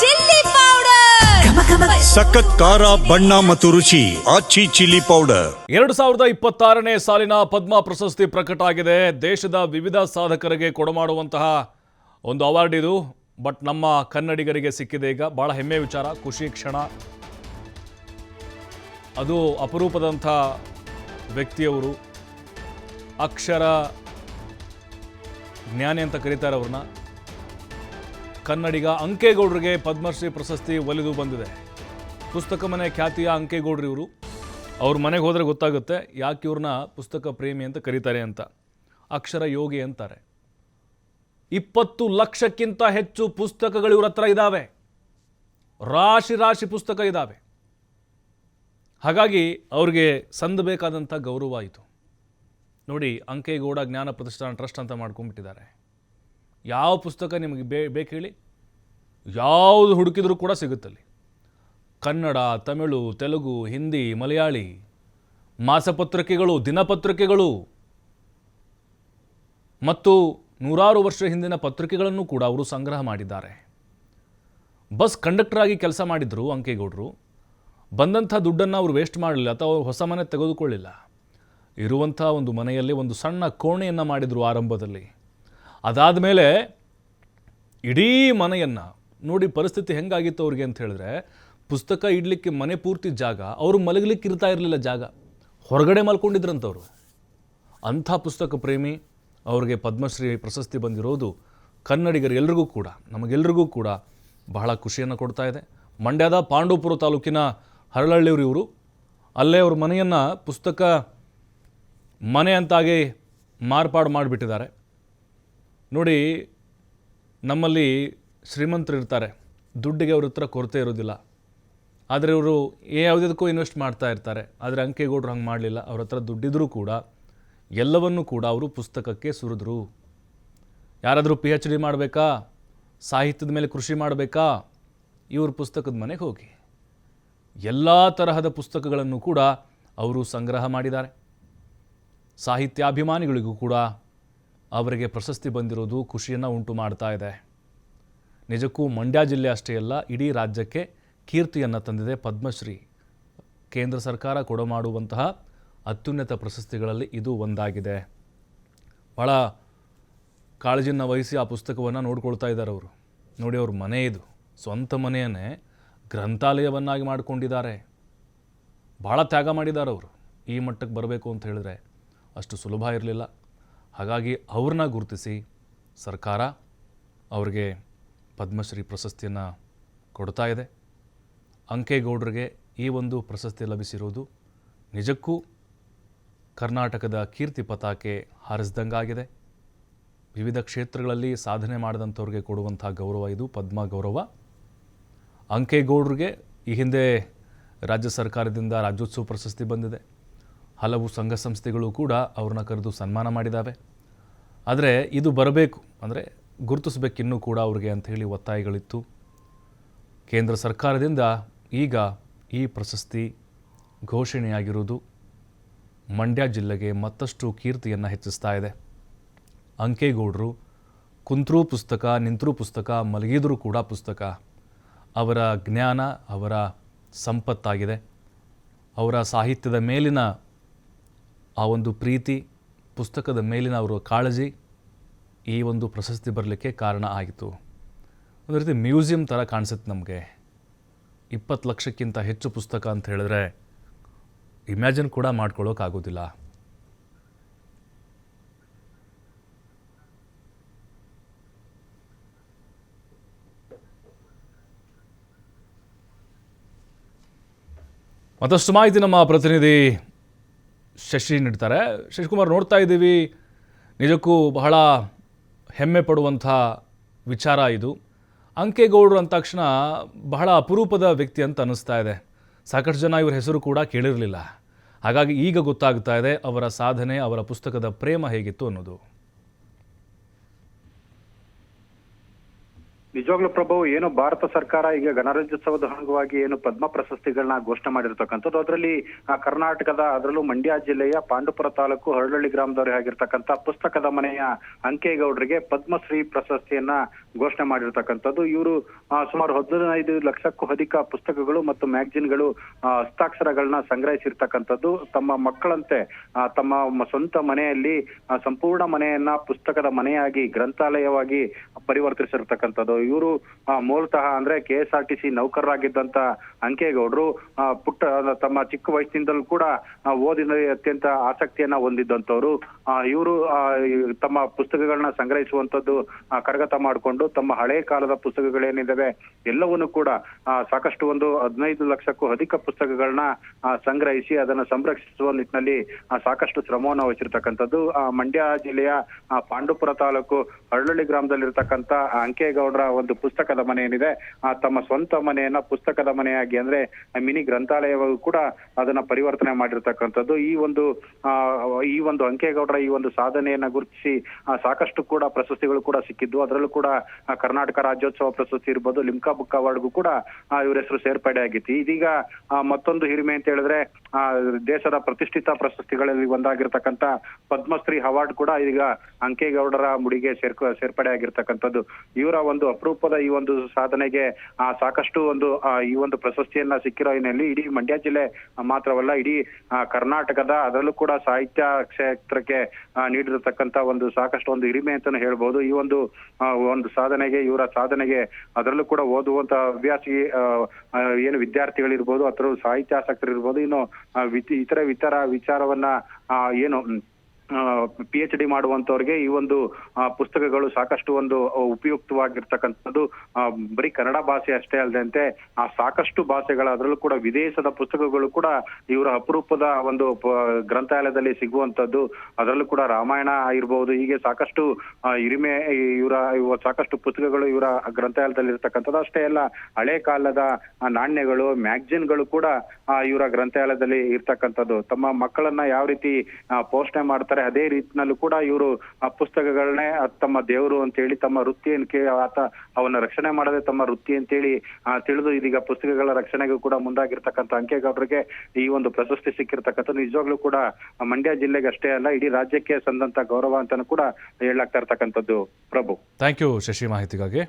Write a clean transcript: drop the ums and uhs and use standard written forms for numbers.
Chilli powder, ಸಖತ್ ಖಾರ ಬಣ್ಣ ಮತ್ತು ರುಚಿ ಆಚಿ ಚಿಲ್ಲಿ ಪೌಡರ್. 2026ನೇ ಸಾಲಿನ ಪದ್ಮ ಪ್ರಶಸ್ತಿ ಪ್ರಕಟ ಆಗಿದೆ. ದೇಶದ ವಿವಿಧ ಸಾಧಕರಿಗೆ ಕೊಡಮಾಡುವಂತಹ ಒಂದು ಅವಾರ್ಡ್ ಇದು. ಬಟ್ ನಮ್ಮ ಕನ್ನಡಿಗರಿಗೆ ಸಿಕ್ಕಿದೆ. ಈಗ ಬಹಳ ಹೆಮ್ಮೆ ವಿಚಾರ, ಖುಷಿ ಕ್ಷಣ. ಅದು ಅಪರೂಪದಂಥ ವ್ಯಕ್ತಿಯವರು, ಅಕ್ಷರ ಜ್ಞಾನಿ ಅಂತ ಕರೀತಾರೆ ಅವ್ರನ್ನ. ಕನ್ನಡಿಗ ಅಂಕೇಗೌಡರಿಗೆ ಪದ್ಮಶ್ರೀ ಪ್ರಶಸ್ತಿ ಒಲಿದು ಬಂದಿದೆ. ಪುಸ್ತಕ ಮನೆ ಖ್ಯಾತಿಯ ಅಂಕೇಗೌಡರು ಇವರು. ಅವ್ರ ಮನೆಗೆ ಹೋದರೆ ಗೊತ್ತಾಗುತ್ತೆ ಯಾಕೆ ಇವ್ರನ್ನ ಪುಸ್ತಕ ಪ್ರೇಮಿ ಅಂತ ಕರೀತಾರೆ ಅಂತ. ಅಕ್ಷರ ಯೋಗಿ ಅಂತಾರೆ. 20 ಲಕ್ಷಕ್ಕಿಂತ ಹೆಚ್ಚು ಪುಸ್ತಕಗಳು ಇವ್ರ ಹತ್ರ ಇದ್ದಾವೆ. ರಾಶಿ ರಾಶಿ ಪುಸ್ತಕ ಇದ್ದಾವೆ. ಹಾಗಾಗಿ ಅವ್ರಿಗೆ ಸಂದಬೇಕಾದಂಥ ಗೌರವ ಆಯಿತು. ನೋಡಿ, ಅಂಕೇಗೌಡ ಜ್ಞಾನ ಪ್ರತಿಷ್ಠಾನ ಟ್ರಸ್ಟ್ ಅಂತ ಮಾಡ್ಕೊಂಡ್ಬಿಟ್ಟಿದ್ದಾರೆ. ಯಾವ ಪುಸ್ತಕ ನಿಮಗೆ ಬೇಕು ಹೇಳಿ, ಯಾವುದು ಹುಡುಕಿದ್ರೂ ಕೂಡ ಸಿಗುತ್ತಲ್ಲಿ. ಕನ್ನಡ, ತಮಿಳು, ತೆಲುಗು, ಹಿಂದಿ, ಮಲಯಾಳಿ, ಮಾಸಪತ್ರಿಕೆಗಳು, ದಿನಪತ್ರಿಕೆಗಳು ಮತ್ತು ನೂರಾರು ವರ್ಷ ಹಿಂದಿನ ಪತ್ರಿಕೆಗಳನ್ನು ಕೂಡ ಅವರು ಸಂಗ್ರಹ ಮಾಡಿದ್ದಾರೆ. ಬಸ್ ಕಂಡಕ್ಟರ್ ಆಗಿ ಕೆಲಸ ಮಾಡಿದ್ರು ಅಂಕೇಗೌಡರು. ಬಂದಂಥ ದುಡ್ಡನ್ನು ಅವರು ವೇಸ್ಟ್ ಮಾಡಲಿಲ್ಲ ಅಥವಾ ಹೊಸ ಮನೆ ತೆಗೆದುಕೊಳ್ಳಿಲ್ಲ. ಇರುವಂಥ ಒಂದು ಮನೆಯಲ್ಲಿ ಒಂದು ಸಣ್ಣ ಕೋಣೆಯನ್ನು ಮಾಡಿದರು ಆರಂಭದಲ್ಲಿ. ಅದಾದ ಮೇಲೆ ಇಡೀ ಮನೆಯನ್ನು ನೋಡಿ, ಪರಿಸ್ಥಿತಿ ಹೆಂಗಾಗಿತ್ತು ಅವ್ರಿಗೆ ಅಂತ ಹೇಳಿದ್ರೆ, ಪುಸ್ತಕ ಇಡಲಿಕ್ಕೆ ಮನೆ ಪೂರ್ತಿ ಜಾಗ, ಅವರು ಮಲಗಲಿಕ್ಕೆ ಇರ್ತಾ ಇರಲಿಲ್ಲ ಜಾಗ, ಹೊರಗಡೆ ಮಲ್ಕೊಂಡಿದ್ರಂಥವ್ರು. ಅಂಥ ಪುಸ್ತಕ ಪ್ರೇಮಿ ಅವ್ರಿಗೆ ಪದ್ಮಶ್ರೀ ಪ್ರಶಸ್ತಿ ಬಂದಿರೋದು ಕನ್ನಡಿಗರೆಲ್ಲರಿಗೂ ಕೂಡ, ನಮಗೆಲ್ಲರಿಗೂ ಕೂಡ ಬಹಳ ಖುಷಿಯನ್ನು ಕೊಡ್ತಾ ಇದೆ. ಮಂಡ್ಯದ ಪಾಂಡವಪುರ ತಾಲೂಕಿನ ಹರಳಹಳ್ಳಿಯವರು ಇವರು. ಅಲ್ಲೇ ಅವ್ರ ಮನೆಯನ್ನು ಪುಸ್ತಕ ಮನೆ ಅಂತಾಗಿ ಮಾರ್ಪಾಡು ಮಾಡಿಬಿಟ್ಟಿದ್ದಾರೆ. ನೋಡಿ, ನಮ್ಮಲ್ಲಿ ಶ್ರೀಮಂತರು ಇರ್ತಾರೆ, ದುಡ್ಡಿಗೆ ಅವ್ರ ಹತ್ರ ಕೊರತೆ ಇರೋದಿಲ್ಲ. ಆದರೆ ಇವರು ಯಾವುದಕ್ಕೂ ಇನ್ವೆಸ್ಟ್ ಮಾಡ್ತಾ ಇರ್ತಾರೆ. ಆದರೆ ಅಂಕೇಗೌಡರು ಹಂಗೆ ಮಾಡಲಿಲ್ಲ. ಅವ್ರ ಹತ್ರ ದುಡ್ಡಿದ್ರೂ ಕೂಡ ಎಲ್ಲವನ್ನೂ ಕೂಡ ಅವರು ಪುಸ್ತಕಕ್ಕೆ ಸುರಿದ್ರು. ಯಾರಾದರೂ PhD ಮಾಡಬೇಕಾ, ಸಾಹಿತ್ಯದ ಮೇಲೆ ಕೃಷಿ ಮಾಡಬೇಕಾ, ಇವ್ರ ಪುಸ್ತಕದ ಮನೆಗೆ ಹೋಗಿ ಎಲ್ಲ ತರಹದ ಪುಸ್ತಕಗಳನ್ನು ಕೂಡ ಅವರು ಸಂಗ್ರಹ ಮಾಡಿದ್ದಾರೆ. ಸಾಹಿತ್ಯಾಭಿಮಾನಿಗಳಿಗೂ ಕೂಡ ಅವರಿಗೆ ಪ್ರಶಸ್ತಿ ಬಂದಿರೋದು ಖುಷಿಯನ್ನು ಉಂಟು ಮಾಡ್ತಾ ಇದೆ. ನಿಜಕ್ಕೂ ಮಂಡ್ಯ ಜಿಲ್ಲೆ ಅಷ್ಟೇ ಅಲ್ಲ, ಇಡೀ ರಾಜ್ಯಕ್ಕೆ ಕೀರ್ತಿಯನ್ನು ತಂದಿದೆ ಪದ್ಮಶ್ರೀ. ಕೇಂದ್ರ ಸರ್ಕಾರ ಕೊಡಮಾಡುವಂತಹ ಅತ್ಯುನ್ನತ ಪ್ರಶಸ್ತಿಗಳಲ್ಲಿ ಇದು ಒಂದಾಗಿದೆ. ಭಾಳ ಕಾಳಜಿಯನ್ನು ವಹಿಸಿ ಆ ಪುಸ್ತಕವನ್ನು ನೋಡ್ಕೊಳ್ತಾ ಇದ್ದಾರೆ ಅವರು. ನೋಡಿ, ಅವ್ರ ಮನೆ ಇದು, ಸ್ವಂತ ಮನೆಯನ್ನೇ ಗ್ರಂಥಾಲಯವನ್ನಾಗಿ ಮಾಡಿಕೊಂಡಿದ್ದಾರೆ. ಭಾಳ ತ್ಯಾಗ ಮಾಡಿದ್ದಾರೆ ಅವರು. ಈ ಮಟ್ಟಕ್ಕೆ ಬರಬೇಕು ಅಂತ ಹೇಳಿದ್ರೆ ಅಷ್ಟು ಸುಲಭ ಇರಲಿಲ್ಲ. ಹಾಗಾಗಿ ಅವ್ರನ್ನ ಗುರುತಿಸಿ ಸರ್ಕಾರ ಅವ್ರಿಗೆ ಪದ್ಮಶ್ರೀ ಪ್ರಶಸ್ತಿಯನ್ನು ಕೊಡ್ತಾ ಇದೆ. ಅಂಕೇಗೌಡರಿಗೆ ಈ ಒಂದು ಪ್ರಶಸ್ತಿ ಲಭಿಸಿರೋದು ನಿಜಕ್ಕೂ ಕರ್ನಾಟಕದ ಕೀರ್ತಿ ಪತಾಕೆ ಹಾರಿಸಿದಂಗಾಗಿದೆ. ವಿವಿಧ ಕ್ಷೇತ್ರಗಳಲ್ಲಿ ಸಾಧನೆ ಮಾಡಿದಂಥವ್ರಿಗೆ ಕೊಡುವಂಥ ಗೌರವ ಇದು, ಪದ್ಮ ಗೌರವ. ಅಂಕೇಗೌಡರಿಗೆ ಈ ಹಿಂದೆ ರಾಜ್ಯ ಸರ್ಕಾರದಿಂದ ರಾಜ್ಯೋತ್ಸವ ಪ್ರಶಸ್ತಿ ಬಂದಿದೆ. ಹಲವು ಸಂಘ ಸಂಸ್ಥೆಗಳು ಕೂಡ ಅವ್ರನ್ನ ಕರೆದು ಸನ್ಮಾನ ಮಾಡಿದ್ದಾವೆ. ಆದರೆ ಇದು ಬರಬೇಕು ಅಂದರೆ ಗುರುತಿಸಬೇಕಿನ್ನೂ ಕೂಡ ಅವ್ರಿಗೆ ಅಂಥೇಳಿ ಒತ್ತಾಯಗಳಿತ್ತು. ಕೇಂದ್ರ ಸರ್ಕಾರದಿಂದ ಈಗ ಈ ಪ್ರಶಸ್ತಿ ಘೋಷಣೆಯಾಗಿರುವುದು ಮಂಡ್ಯ ಜಿಲ್ಲೆಗೆ ಮತ್ತಷ್ಟು ಕೀರ್ತಿಯನ್ನು ಹೆಚ್ಚಿಸ್ತಾ ಇದೆ. ಅಂಕೇಗೌಡರು ಕುಂತ್ರೂ ಪುಸ್ತಕ, ನಿಂತರೂ ಪುಸ್ತಕ, ಮಲಗಿದರೂ ಕೂಡ ಪುಸ್ತಕ. ಅವರ ಜ್ಞಾನ ಅವರ ಸಂಪತ್ತಾಗಿದೆ. ಅವರ ಸಾಹಿತ್ಯದ ಮೇಲಿನ ಆ ಒಂದು ಪ್ರೀತಿ, ಪುಸ್ತಕದ ಮೇಲಿನ ಅವರ ಕಾಳಜಿ ಈ ಒಂದು ಪ್ರಶಸ್ತಿ ಬರಲಿಕ್ಕೆ ಕಾರಣ ಆಯಿತು. ಒಂದು ರೀತಿ ಮ್ಯೂಸಿಯಂ ಥರ ಕಾಣಿಸುತ್ತೆ ನಮಗೆ. 20 ಲಕ್ಷಕ್ಕಿಂತ ಹೆಚ್ಚು ಪುಸ್ತಕ ಅಂತ ಹೇಳಿದ್ರೆ ಇಮ್ಯಾಜಿನ್ ಕೂಡ ಮಾಡ್ಕೊಳ್ಳೋಕ್ಕಾಗೋದಿಲ್ಲ. ಮತ್ತಷ್ಟು ಮಾಹಿತಿ ನಮ್ಮ ಪ್ರತಿನಿಧಿ ಶಶಿ ನೀಡ್ತಾರೆ. ಶಶಿಕುಮಾರ್, ನೋಡ್ತಾ ಇದ್ದೀವಿ, ನಿಜಕ್ಕೂ ಬಹಳ ಹೆಮ್ಮೆ ಪಡುವಂಥ ವಿಚಾರ ಇದು. ಅಂಕೇಗೌಡರು ಅಂದ ತಕ್ಷಣ ಬಹಳ ಅಪರೂಪದ ವ್ಯಕ್ತಿ ಅಂತ ಅನ್ನಿಸ್ತಾ ಇದೆ. ಸಾಕಷ್ಟು ಜನ ಇವ್ರ ಹೆಸರು ಕೂಡ ಕೇಳಿರಲಿಲ್ಲ. ಹಾಗಾಗಿ ಈಗ ಗೊತ್ತಾಗ್ತಾ ಇದೆ ಅವರ ಸಾಧನೆ, ಅವರ ಪುಸ್ತಕದ ಪ್ರೇಮ ಹೇಗಿತ್ತು ಅನ್ನೋದು. ನಿಜವಾಗ್ಲೂ ಪ್ರಭು, ಏನು ಭಾರತ ಸರ್ಕಾರ ಈಗ ಗಣರಾಜ್ಯೋತ್ಸವದ ಅಂಗವಾಗಿ ಏನು ಪದ್ಮ ಪ್ರಶಸ್ತಿಗಳನ್ನ ಘೋಷಣೆ ಮಾಡಿರ್ತಕ್ಕಂಥದ್ದು, ಅದರಲ್ಲಿ ಕರ್ನಾಟಕದ, ಅದರಲ್ಲೂ ಮಂಡ್ಯ ಜಿಲ್ಲೆಯ ಪಾಂಡುಪುರ ತಾಲೂಕು ಹರಳಳ್ಳಿ ಗ್ರಾಮದವರೇ ಆಗಿರ್ತಕ್ಕಂಥ ಪುಸ್ತಕದ ಮನೆಯ ಅಂಕೇಗೌಡರಿಗೆ ಪದ್ಮಶ್ರೀ ಪ್ರಶಸ್ತಿಯನ್ನ ಘೋಷಣೆ ಮಾಡಿರ್ತಕ್ಕಂಥದ್ದು. ಇವರು ಸುಮಾರು 15 ಲಕ್ಷಕ್ಕೂ ಅಧಿಕ ಪುಸ್ತಕಗಳು ಮತ್ತು ಮ್ಯಾಗಜಿನ್ಗಳು ಹಸ್ತಾಕ್ಷರಗಳನ್ನ ಸಂಗ್ರಹಿಸಿರ್ತಕ್ಕಂಥದ್ದು. ತಮ್ಮ ಮಕ್ಕಳಂತೆ ತಮ್ಮ ಸ್ವಂತ ಮನೆಯಲ್ಲಿ ಸಂಪೂರ್ಣ ಮನೆಯನ್ನ ಪುಸ್ತಕದ ಮನೆಯಾಗಿ, ಗ್ರಂಥಾಲಯವಾಗಿ ಪರಿವರ್ತಿಸಿರ್ತಕ್ಕಂಥದ್ದು. ಇವರು ಮೂಲತಃ ಅಂದ್ರೆ KSRTC ನೌಕರರಾಗಿದ್ದಂತ ಅಂಕೇಗೌಡರು ತಮ್ಮ ಚಿಕ್ಕ ವಯಸ್ಸಿನಿಂದಲೂ ಕೂಡ ಓದಿನಲ್ಲಿ ಅತ್ಯಂತ ಆಸಕ್ತಿಯನ್ನ ಹೊಂದಿದ್ದಂಥವ್ರು. ಇವರು ತಮ್ಮ ಪುಸ್ತಕಗಳನ್ನ ಸಂಗ್ರಹಿಸುವಂತದ್ದು ಕರಗತ ಮಾಡಿಕೊಂಡು ತಮ್ಮ ಹಳೆ ಕಾಲದ ಪುಸ್ತಕಗಳೇನಿದ್ದಾವೆ ಎಲ್ಲವನ್ನು ಕೂಡ ಸಾಕಷ್ಟು ಒಂದು 15 ಲಕ್ಷಕ್ಕೂ ಅಧಿಕ ಪುಸ್ತಕಗಳನ್ನ ಸಂಗ್ರಹಿಸಿ ಅದನ್ನ ಸಂರಕ್ಷಿಸುವ ನಿಟ್ಟಿನಲ್ಲಿ ಸಾಕಷ್ಟು ಶ್ರಮವನ್ನು ವಹಿಸಿರ್ತಕ್ಕಂಥದ್ದು. ಮಂಡ್ಯ ಜಿಲ್ಲೆಯ ಪಾಂಡುಪುರ ತಾಲೂಕು ಹರಳಳ್ಳಿ ಗ್ರಾಮದಲ್ಲಿರ್ತಕ್ಕಂಥ ಅಂಕೇಗೌಡರ ಒಂದು ಪುಸ್ತಕದ ಮನೆ ಏನಿದೆ, ತಮ್ಮ ಸ್ವಂತ ಮನೆಯನ್ನ ಪುಸ್ತಕದ ಮನೆಯಾಗಿ ಅಂದ್ರೆ ಮಿನಿ ಗ್ರಂಥಾಲಯವಾಗೂ ಕೂಡ ಅದನ್ನ ಪರಿವರ್ತನೆ ಮಾಡಿರ್ತಕ್ಕಂಥದ್ದು. ಈ ಒಂದು ಅಂಕೇಗೌಡರ ಈ ಒಂದು ಸಾಧನೆಯನ್ನ ಗುರುತಿಸಿ ಸಾಕಷ್ಟು ಕೂಡ ಪ್ರಶಸ್ತಿಗಳು ಕೂಡ ಸಿಕ್ಕಿದ್ದು. ಅದರಲ್ಲೂ ಕೂಡ ಕರ್ನಾಟಕ ರಾಜ್ಯೋತ್ಸವ ಪ್ರಶಸ್ತಿ ಇರ್ಬೋದು, ಲಿಮ್ಕಾ ಬುಕ್ ಅವಾರ್ಡ್ಗೂ ಕೂಡ ಇವರ ಹೆಸರು ಸೇರ್ಪಡೆ ಆಗಿತ್ತು. ಇದೀಗ ಮತ್ತೊಂದು ಹಿರಿಮೆ ಅಂತ ಹೇಳಿದ್ರೆ ದೇಶದ ಪ್ರತಿಷ್ಠಿತ ಪ್ರಶಸ್ತಿಗಳಲ್ಲಿ ಒಂದಾಗಿರ್ತಕ್ಕಂಥ ಪದ್ಮಶ್ರೀ ಅವಾರ್ಡ್ ಕೂಡ ಈಗ ಅಂಕೇಗೌಡರ ಮುಡಿಗೆ ಸೇರ್ಪಡೆ ಆಗಿರ್ತಕ್ಕಂಥದ್ದು. ಇವರ ಒಂದು ಅಪರೂಪದ ಈ ಒಂದು ಸಾಧನೆಗೆ ಸಾಕಷ್ಟು ಈ ಒಂದು ಪ್ರಶಸ್ತಿಯನ್ನ ಸಿಕ್ಕಿರೋ ಹಿನ್ನೆಲೆಯಲ್ಲಿ ಇಡೀ ಮಂಡ್ಯ ಜಿಲ್ಲೆ ಮಾತ್ರವಲ್ಲ, ಇಡೀ ಕರ್ನಾಟಕದ, ಅದರಲ್ಲೂ ಕೂಡ ಸಾಹಿತ್ಯ ಕ್ಷೇತ್ರಕ್ಕೆ ನೀಡಿರತಕ್ಕಂತ ಒಂದು ಸಾಕಷ್ಟು ಒಂದು ಹಿರಿಮೆ ಅಂತಾನು ಹೇಳ್ಬೋದು. ಈ ಒಂದು ಸಾಧನೆಗೆ, ಇವರ ಸಾಧನೆಗೆ, ಅದರಲ್ಲೂ ಕೂಡ ಓದುವಂತ ಹವ್ಯಾಸಿ ಏನು ವಿದ್ಯಾರ್ಥಿಗಳಿರ್ಬೋದು ಅಥವಾ ಸಾಹಿತ್ಯಾಸಕ್ತರು ಇರ್ಬೋದು, ಇನ್ನು ಇತರ ವಿಚಾರವನ್ನ ಏನು PhD ಮಾಡುವಂತವ್ರಿಗೆ ಈ ಒಂದು ಪುಸ್ತಕಗಳು ಸಾಕಷ್ಟು ಒಂದು ಉಪಯುಕ್ತವಾಗಿರ್ತಕ್ಕಂಥದ್ದು. ಬರೀ ಕನ್ನಡ ಭಾಷೆ ಅಷ್ಟೇ ಅಲ್ಲದಂತೆ ಸಾಕಷ್ಟು ಭಾಷೆಗಳ, ಅದರಲ್ಲೂ ಕೂಡ ವಿದೇಶದ ಪುಸ್ತಕಗಳು ಕೂಡ ಇವರ ಅಪರೂಪದ ಒಂದು ಗ್ರಂಥಾಲಯದಲ್ಲಿ ಸಿಗುವಂತದ್ದು. ಅದರಲ್ಲೂ ಕೂಡ ರಾಮಾಯಣ ಇರಬಹುದು, ಹೀಗೆ ಸಾಕಷ್ಟು ಹಿರಿಮೆ ಇವರ ಸಾಕಷ್ಟು ಪುಸ್ತಕಗಳು ಇವರ ಗ್ರಂಥಾಲಯದಲ್ಲಿ ಇರ್ತಕ್ಕಂಥದ್ದು. ಅಷ್ಟೇ ಅಲ್ಲ, ಹಳೆ ಕಾಲದ ನಾಣ್ಯಗಳು, ಮ್ಯಾಗಜಿನ್ಗಳು ಕೂಡ ಇವರ ಗ್ರಂಥಾಲಯದಲ್ಲಿ ಇರ್ತಕ್ಕಂಥದ್ದು. ತಮ್ಮ ಮಕ್ಕಳನ್ನ ಯಾವ ರೀತಿ ಪೋಷಣೆ ಮಾಡ್ತಾರೆ ಅದೇ ರೀತಿನಲ್ಲೂ ಕೂಡ ಇವರು ಆ ಪುಸ್ತಕಗಳನ್ನೇ ತಮ್ಮ ದೇವರು ಅಂತೇಳಿ, ತಮ್ಮ ವೃತ್ತಿಯನ್ನು ಅವನ್ನ ರಕ್ಷಣೆ ಮಾಡದೆ ತಮ್ಮ ವೃತ್ತಿ ಅಂತೇಳಿ ತಿಳಿದು ಇದೀಗ ಪುಸ್ತಕಗಳ ರಕ್ಷಣೆಗೂ ಕೂಡ ಮುಂದಾಗಿರ್ತಕ್ಕಂಥ ಅಂಕೇಗೌಡರಿಗೆ ಈ ಒಂದು ಪ್ರಶಸ್ತಿ ಸಿಕ್ಕಿರ್ತಕ್ಕಂಥ ನಿಜವಾಗ್ಲೂ ಕೂಡ ಮಂಡ್ಯ ಜಿಲ್ಲೆಗೆ ಅಷ್ಟೇ ಅಲ್ಲ, ಇಡೀ ರಾಜ್ಯಕ್ಕೆ ಸಂದಂತ ಗೌರವ ಅಂತಾನು ಕೂಡ ಹೇಳಲಾಗ್ತಾ ಇರ್ತಕ್ಕಂಥದ್ದು. ಪ್ರಭು, ಥ್ಯಾಂಕ್ ಯು ಶಶಿ ಮಾಹಿತಿಗಾಗಿ.